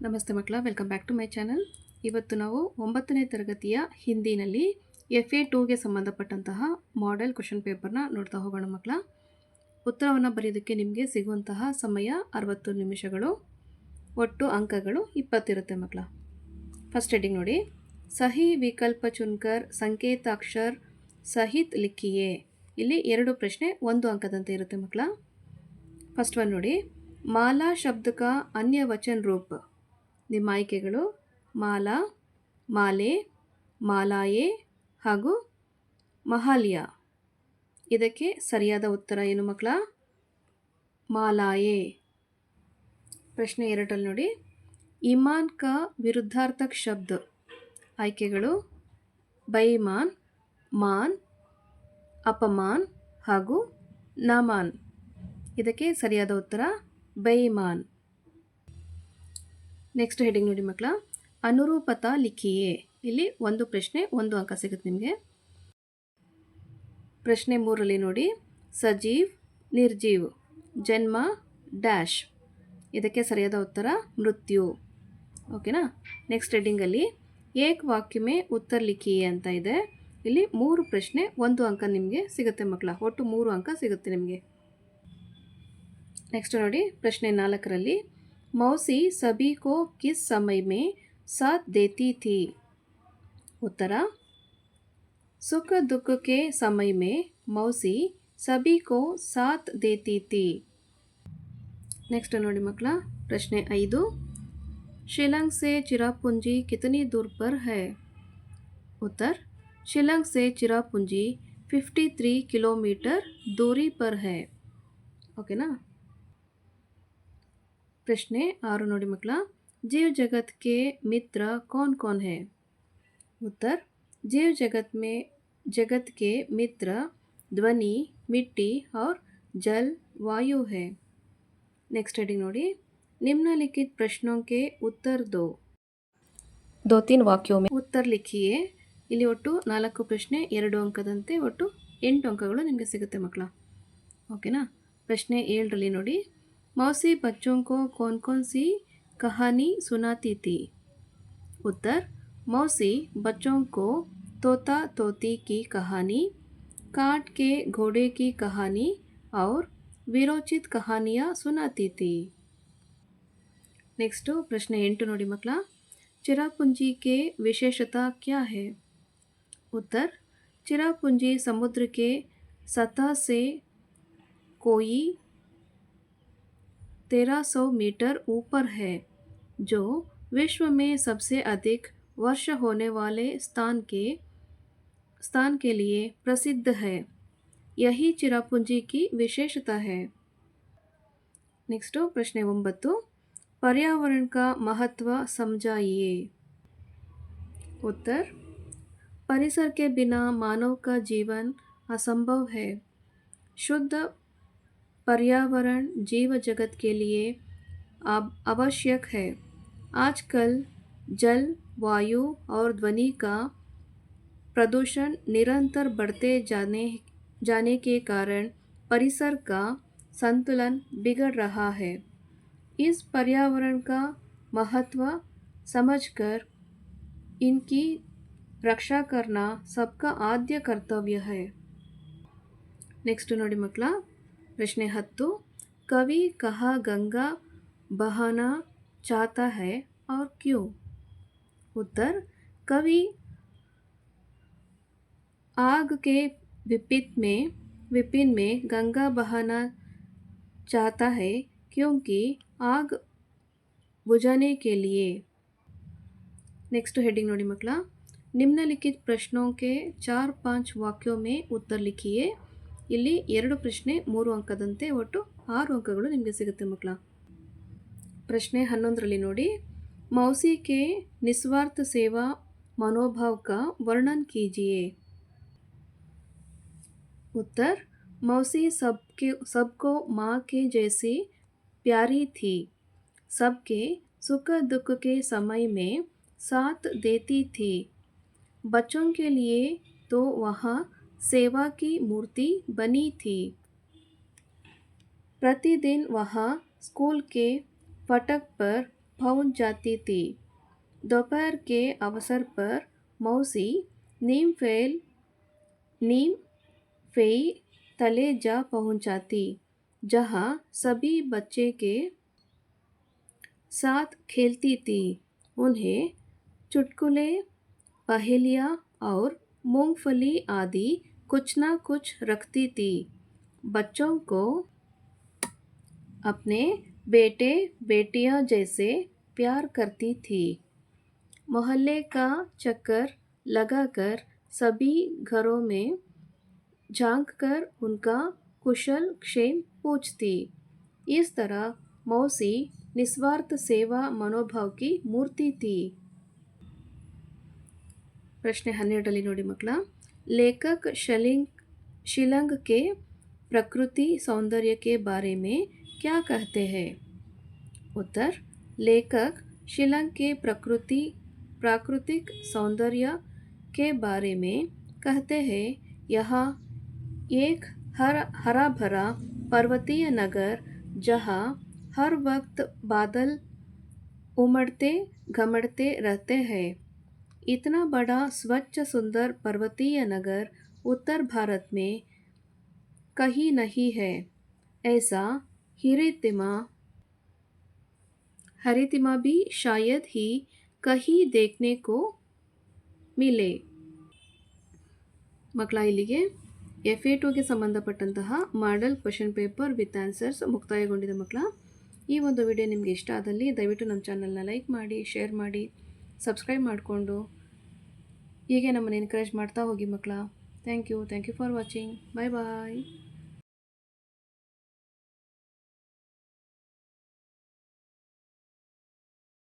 ನಮಸ್ತೆ ಮಕ್ಕಳ, welcome back to my channel. ಇವತ್ತು ನಾವು 9ನೇ ತರಗತಿಯ ಹಿಂದಿನಲ್ಲಿ FA2ಗೆ ಸಂಬಂಧಪಟ್ಟಂತಹ ಮಾಡೆಲ್ ಕ್ವೆಶ್ಚನ್ ಪೇಪರ್ನ ನೋಡ್ತಾ ಹೋಗೋಣ ಮಕ್ಕಳ. ಉತ್ತರವನ್ನು ಬರೆಯೋದಕ್ಕೆ ನಿಮಗೆ ಸಿಗುವಂತಹ ಸಮಯ 60 ನಿಮಿಷಗಳು. ಒಟ್ಟು ಅಂಕಗಳು 20 ಇರುತ್ತೆ ಮಕ್ಕಳ. ಫಸ್ಟ್ ಹೆಡಿಂಗ್ ನೋಡಿ, ಸಹಿ ವಿಕಲ್ಪ ಚುನ್ಕರ್ ಸಂಕೇತಾಕ್ಷರ್ ಸಹಿತ್ ಲಿಖಿಯೇ. ಇಲ್ಲಿ 2 ಪ್ರಶ್ನೆ 1 ಅಂಕದಂತೆ ಇರುತ್ತೆ ಮಕ್ಕಳ. ಫಸ್ಟ್ ಒನ್ ನೋಡಿ, ಮಾಲಾ ಶಬ್ದ ಕಾ ಅನ್ಯ ವಚನ ರೂಪ. ನಿಮ್ಮ ಆಯ್ಕೆಗಳು ಮಾಲಾ, ಮಾಲೆ, ಮಾಲಾಯೇ ಹಾಗೂ ಮಹಾಲಿಯ. ಇದಕ್ಕೆ ಸರಿಯಾದ ಉತ್ತರ ಏನು ಮಕ್ಕಳ? ಮಾಲಾಯೇ. ಪ್ರಶ್ನೆ 2ರಲ್ಲಿ ನೋಡಿ, ಇಮಾನ್ ಕಾ ವಿರುದ್ಧಾರ್ಥಕ ಶಬ್ದ. ಆಯ್ಕೆಗಳು ಬೈಮಾನ್, ಮಾನ್, ಅಪಮಾನ್ ಹಾಗೂ ನಾಮಾನ್. ಇದಕ್ಕೆ ಸರಿಯಾದ ಉತ್ತರ ಬೈಮಾನ್. ನೆಕ್ಸ್ಟ್ ಹೆಡಿಂಗ್ ನೋಡಿ ಮಕ್ಕಳ, ಅನುರೂಪತಾ ಲಿಖಿಯೇ. ಇಲ್ಲಿ 1 ಪ್ರಶ್ನೆ 1 ಅಂಕ ಸಿಗುತ್ತೆ ನಿಮಗೆ. ಪ್ರಶ್ನೆ 3ರಲ್ಲಿ ನೋಡಿ, ಸಜೀವ್, ನಿರ್ಜೀವ್, ಜನ್ಮ ಡ್ಯಾಶ್. ಇದಕ್ಕೆ ಸರಿಯಾದ ಉತ್ತರ ಮೃತ್ಯು. ಓಕೆನಾ. ನೆಕ್ಸ್ಟ್ ಹೆಡಿಂಗಲ್ಲಿ ಏಕ್ ವಾಕ್ಯ ಮೇ ಉತ್ತರ ಲಿಖಿಯೇ ಅಂತ ಇದೆ. ಇಲ್ಲಿ 3 ಪ್ರಶ್ನೆ 1 ಅಂಕ ನಿಮಗೆ ಸಿಗುತ್ತೆ ಮಕ್ಕಳ. ಒಟ್ಟು 3 ಅಂಕ ಸಿಗುತ್ತೆ ನಿಮಗೆ. ನೆಕ್ಸ್ಟ್ ನೋಡಿ, ಪ್ರಶ್ನೆ 4ರಲ್ಲಿ मौसी सभी को किस समय में साथ देती थी. उत्तर, सुख दुख के समय में मौसी सभी को साथ देती थी. नेक्स्ट नोडी मಕ್ಕಳ, प्रश्ने 5, शिलांग से चिरापुंजी कितनी दूर पर है. उत्तर, शिलांग से चिरापुंजी 53 किलोमीटर दूरी पर है. ओके ना. प्रश्ने 6 ನೋಡಿ ಮಕ್ಕಳ, जीव जगत के मित्र कौन कौन है. उत्तर, जीव जगत के मित्र ध्वनि, मिट्टी और जल, वायु है. नेक्स्ट हेडिंग ನೋಡಿ, निम्नलिखित प्रश्नों के उत्तर दो. 2-3 ವಾಕ್ಯೋं में उत्तर लिखिए. ಇಲ್ಲಿ ಒಟ್ಟು 4 ಪ್ರಶ್ನೆ 2 ಅಂಕದಂತೆ ಒಟ್ಟು 8 ಅಂಕಗಳು ನಿಮಗೆ ಸಿಗುತ್ತೆ ಮಕ್ಕಳ. ಓಕೆನಾ. ಪ್ರಶ್ನೆ 7ರಲ್ಲಿ ನೋಡಿ, मौसी बच्चों को कौन कौन सी कहानी सुनाती थी. उत्तर, मौसी बच्चों को तोता तोती की कहानी, काट के घोड़े की कहानी और विरोचित कहानियाँ सुनाती थी. नेक्स्ट प्रश्ने 8 ನೋಡಿ ಮಕ್ಕಳ, चिरापुंजी के विशेषता क्या है. उत्तर, चिरापुंजी समुद्र के सतह से कोई 1300 मीटर ऊपर है, जो विश्व में सबसे अधिक वर्षा होने वाले स्थान के लिए प्रसिद्ध है. यही चिरापुंजी की विशेषता है. नेक्स्ट प्रश्ने 9, पर्यावरण का महत्व समझाइए. उत्तर, परिसर के बिना मानव का जीवन असंभव है. शुद्ध पर्यावरण जीव जगत के लिए आवश्यक है. आजकल जल, वायु और ध्वनि का प्रदूषण निरंतर बढ़ते जाने के कारण परिसर का संतुलन बिगड़ रहा है. इस पर्यावरण का महत्व समझकर इनकी रक्षा करना सबका आद्य कर्तव्य है. नेक्स्ट ನೋಡಿ ಮಕ್ಕಳ, प्रश्ने 10, कवि कहा गंगा बहाना चाहता है और क्यों. उत्तर, कवि आग के विपिन में गंगा बहाना चाहता है क्योंकि आग बुझाने के लिए. नेक्स्ट हेडिंग ನೋಡಿ ಮಕ್ಕಳ, निम्नलिखित प्रश्नों के 4-5 वाक्यों में उत्तर लिखिए. ಇಲ್ಲಿ 2 ಪ್ರಶ್ನೆ 3 ಅಂಕದಂತೆ ಒಟ್ಟು 6 ಅಂಕಗಳು ನಿಮಗೆ ಸಿಗುತ್ತೆ ಮಕ್ಕಳ. ಪ್ರಶ್ನೆ 11ರಲ್ಲಿ ನೋಡಿ, मौसी के निस्वार्थ सेवा मनोभाव का वर्णन कीजिए. उत्तर, मौसी सबको माँ के जैसी प्यारी थी. सबके सुख दुख के समय में साथ देती थी. बच्चों के लिए तो वहाँ सेवा की मूर्ति बनी थी. प्रतिदिन वहाँ स्कूल के फाटक पर पहुंच जाती थी। दोपहर के अवसर पर मौसी नीम फेल नीम फेई तले जा पहुंचाती, जहां सभी बच्चे के साथ खेलती थी। उन्हें चुटकुले, पहेलियाँ और मूंगफली आदि कुछ ना कुछ रखती थी। बच्चों को अपने बेटे बेटियां जैसे प्यार करती थी। मोहल्ले का चक्कर लगाकर सभी घरों में झांक कर उनका कुशल क्षेम पूछती। इस तरह मौसी निस्वार्थ सेवा मनोभाव की मूर्ति थी। प्रश्न 12 ನೋಡಿ ಮಕ್ಕಳ, लेखक शिलंग के प्रकृति सौंदर्य के बारे में क्या कहते हैं? उत्तर, लेखक शिलंग के प्राकृतिक सौंदर्य के बारे में कहते हैं, यहाँ एक हरा भरा पर्वतीय नगर जहाँ हर वक्त बादल उमड़ते घमड़ते रहते हैं। इतना बड़ा स्वच्छ सुंदर पर्वतीय नगर उत्तर भारत में कहीं नहीं है। ऐसा हिरितिमा हरितिमा भी शायद ही कहीं देखने को मिले. ಮಕ್ಕಳ ಇಲ್ಲಿಗೆ FA2ಗೆ ಸಂಬಂಧಪಟ್ಟಂತಹ model question paper with answers ಮುಕ್ತಾಯಗೊಂಡಿದೆ ಮಕ್ಕಳ. ಈ ಒಂದು ವಿಡಿಯೋ ನಿಮಗೆ ಇಷ್ಟ ಆದಲ್ಲಿ ದಯವಿಟ್ಟು ನಮ್ಮ ಚಾನಲ್ನ ಲೈಕ್ ಮಾಡಿ, ಶೇರ್ ಮಾಡಿ, ಸಬ್ಸ್ಕ್ರೈಬ್ ಮಾಡಿಕೊಂಡು ಹೀಗೆ ನಮ್ಮನ್ನು ಎನ್ಕರೇಜ್ ಮಾಡ್ತಾ ಹೋಗಿ ಮಕ್ಕಳ. Thank you for watching. Bye bye.